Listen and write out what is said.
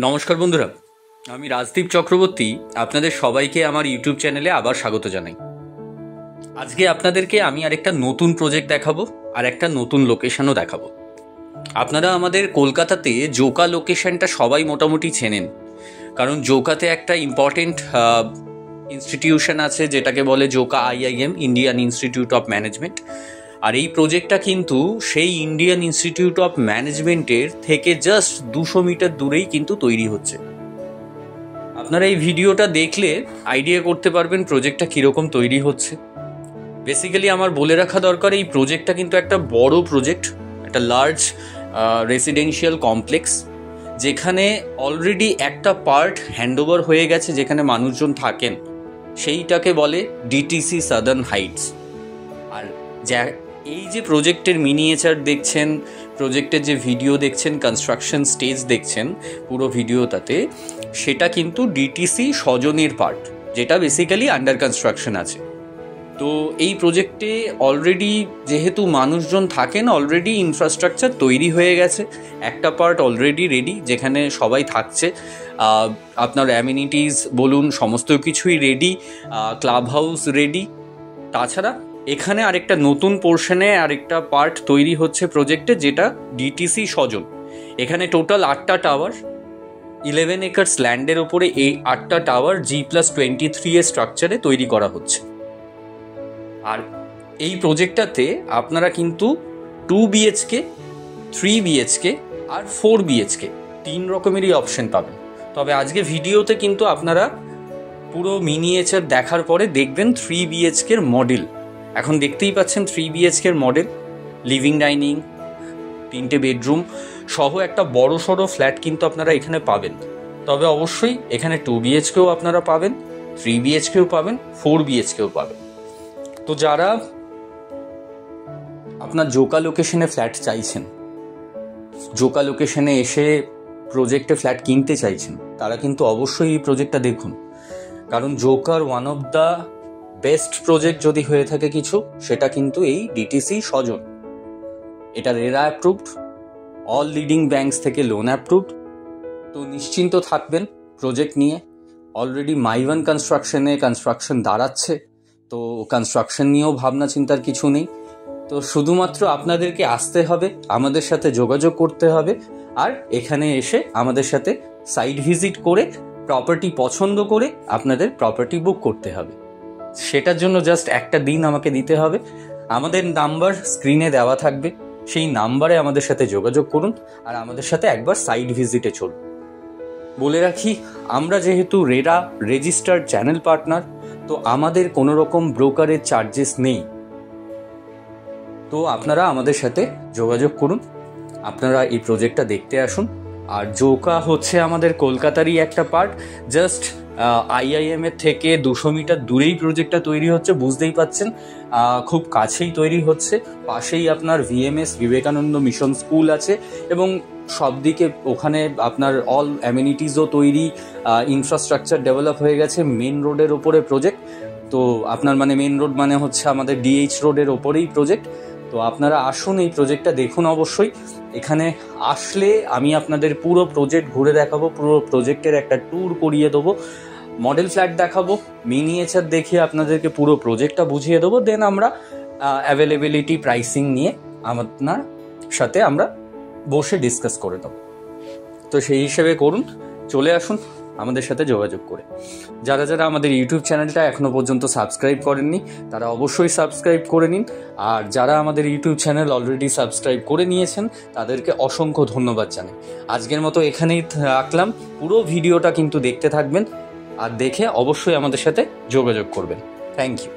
নমস্কার বন্ধুরা, আমি রাজদীপ চক্রবর্তী আপনাদের সবাইকে আমার ইউটিউব চ্যানেলে আবার স্বাগত জানাই। আজকে আপনাদেরকে আমি আরেকটা নতুন প্রজেক্ট দেখাবো আর একটা নতুন লোকেশনও দেখাবো। আপনারা আমাদের কলকাতাতে জোকা লোকেশনটা সবাই মোটামুটি চেনেন, কারণ জোকাতে একটা ইম্পর্টেন্ট ইনস্টিটিউশন আছে যেটাকে বলে Joka IIM, Indian Institute of Management. আর এই প্রজেক্টটা কিন্তু সেই ইন্ডিয়ান ইনস্টিটিউট অফ ম্যানেজমেন্টের থেকে জাস্ট 200 মিটার দূরেই কিন্তু তৈরি হচ্ছে। আপনারা এই ভিডিওটা দেখলে আইডিয়া করতে পারবেন প্রজেক্টটা কীরকম তৈরি হচ্ছে। বেসিক্যালি আমার বলে রাখা দরকার, এই প্রজেক্টটা কিন্তু একটা বড় প্রজেক্ট, একটা লার্জ রেসিডেন্সিয়াল কমপ্লেক্স, যেখানে অলরেডি একটা পার্ট হ্যান্ডওভার হয়ে গেছে, যেখানে মানুষজন থাকেন, সেইটাকে বলে ডিটিসি সাদার্ন হাইটস। আর এই যে প্রজেক্টের মিনিয়েচার দেখছেন, প্রজেক্টের যে ভিডিও দেখছেন, কনস্ট্রাকশন স্টেজ দেখছেন পুরো ভিডিওটাতে, সেটা কিন্তু ডিটিসি সজনের পার্ট, যেটা বেসিক্যালি আন্ডার কনস্ট্রাকশন আছে। তো এই প্রজেক্টে অলরেডি যেহেতু মানুষজন থাকেন, অলরেডি ইনফ্রাস্ট্রাকচার তৈরি হয়ে গেছে, একটা পার্ট অলরেডি রেডি যেখানে সবাই থাকছে। আপনার অ্যামিনিটিস বলুন, সমস্ত কিছুই রেডি, ক্লাব হাউস রেডি। তাছাড়া এখানে আরেকটা নতুন পোর্শনে আরেকটা পার্ট তৈরি হচ্ছে প্রজেক্টে, যেটা ডিটিসি সজন। এখানে টোটাল 8টা টাওয়ার, 11 একর্স ল্যান্ডের ওপরে এই 8টা টাওয়ার G+23 এর স্ট্রাকচারে তৈরি করা হচ্ছে। আর এই প্রজেক্টটাতে আপনারা কিন্তু 2 BHK, 3 BHK আর 4 BHK 3 রকমেরই অপশন পাবেন। তবে আজকে ভিডিওতে কিন্তু আপনারা পুরো মিনিয়েচার দেখার পরে দেখবেন 3 BHK এর মডেল। এখন দেখতেই পাচ্ছেন 3 BHK এর মডেল, লিভিং ডাইনিং, 3টে বেডরুম সহ একটা বড় সড়ো ফ্ল্যাট কিন্তু আপনারা এখানে পাবেন। তবে অবশ্যই এখানে 2 BHKও আপনারা পাবেন, 3 BHKও পাবেন, 4 BHKও পাবেন। তো যারা আপনার জোকা লোকেশনে ফ্ল্যাট চাইছেন, জোকা লোকেশনে এসে প্রজেক্টে ফ্ল্যাট কিনতে চাইছেন, তারা কিন্তু অবশ্যই এই প্রজেক্টটা দেখুন। কারণ Joker one of the best project যদি হয়ে থাকে কিছু, সেটা কিন্তু এই ডিটিসি সজন। এটা RERA approved, all leading banks থেকে লোন অ্যাপ্রুভড। তো নিশ্চিন্ত থাকবেন প্রজেক্ট নিয়ে। অলরেডি মাইওয়ান কনস্ট্রাকশন দাঁড়াচ্ছে, তো কনস্ট্রাকশন নিয়েও ভাবনা চিন্তার কিছু নেই। তো শুধুমাত্র আপনাদেরকে আসতে হবে, আমাদের সাথে যোগাযোগ করতে হবে, আর এখানে এসে আমাদের সাথে সাইট ভিজিট করে প্রপার্টি পছন্দ করে আপনাদের প্রপার্টি বুক করতে হবে। সেটার জন্য জাস্ট একটা দিন আমাকে দিতে হবে। আমাদের নাম্বার স্ক্রিনে দেওয়া থাকবে, সেই নাম্বারে আমাদের সাথে যোগাযোগ করুন আর আমাদের সাথে একবার সাইট ভিজিটে চলুন। বলে রাখি, আমরা যেহেতু রেরা রেজিস্টার্ড চ্যানেল পার্টনার, তো আমাদের কোনো রকম ব্রোকারের চার্জেস নেই। তো আপনারা আমাদের সাথে যোগাযোগ করুন, আপনারা এই প্রজেক্টটা দেখতে আসুন। আর জোকা হচ্ছে আমাদের কলকাতারই একটা পার্ট, জাস্ট IIM এর থেকে 200 মিটার দূরেই প্রজেক্টটা তৈরি হচ্ছে। বুঝতেই পাচ্ছেন, খুব কাছেই তৈরি হচ্ছে। পাশেই আপনার VMS বিবেকানন্দ মিশন স্কুল আছে, এবং সব দিকে ওখানে আপনার অল অ্যামিনিটিসও তৈরি, ইনফ্রাস্ট্রাকচার ডেভেলপ হয়ে গেছে। মেন রোডের ওপরে প্রজেক্ট, তো আপনার মানে মেন রোড মানে হচ্ছে আমাদের DH রোডের ওপরেই প্রজেক্ট। তো আপনারা আসুন, এই প্রজেক্টটা দেখুন অবশ্যই। এখানে আসলে আমি আপনাদের পুরো প্রজেক্ট ঘুরে দেখাবো, পুরো প্রজেক্টের একটা ট্যুর করিয়ে দেবো, মডেল ফ্ল্যাট দেখাবো, মিনিয়েচার দেখিয়ে আপনাদেরকে পুরো প্রজেক্টটা বুঝিয়ে দেবো। দেন আমরা অ্যাভেলেবিলিটি, প্রাইসিং নিয়ে আপনার সাথে আমরা বসে ডিসকাস করে দেবো। তো সেই হিসেবে করুন, চলে আসুন আমাদের সাথে যোগাযোগ করে। যারা যারা আমাদের ইউটিউব চ্যানেলটা এখনও পর্যন্ত সাবস্ক্রাইব করেননি, তারা অবশ্যই সাবস্ক্রাইব করে নিন। আর যারা আমাদের ইউটিউব চ্যানেল অলরেডি সাবস্ক্রাইব করে নিয়েছেন, তাদেরকে অসংখ্য ধন্যবাদ জানাই। আজকের মতো এখানেই রাখলাম। পুরো ভিডিওটা কিন্তু দেখতে থাকবেন, আর দেখে অবশ্যই আমাদের সাথে যোগাযোগ করবেন। Thank you.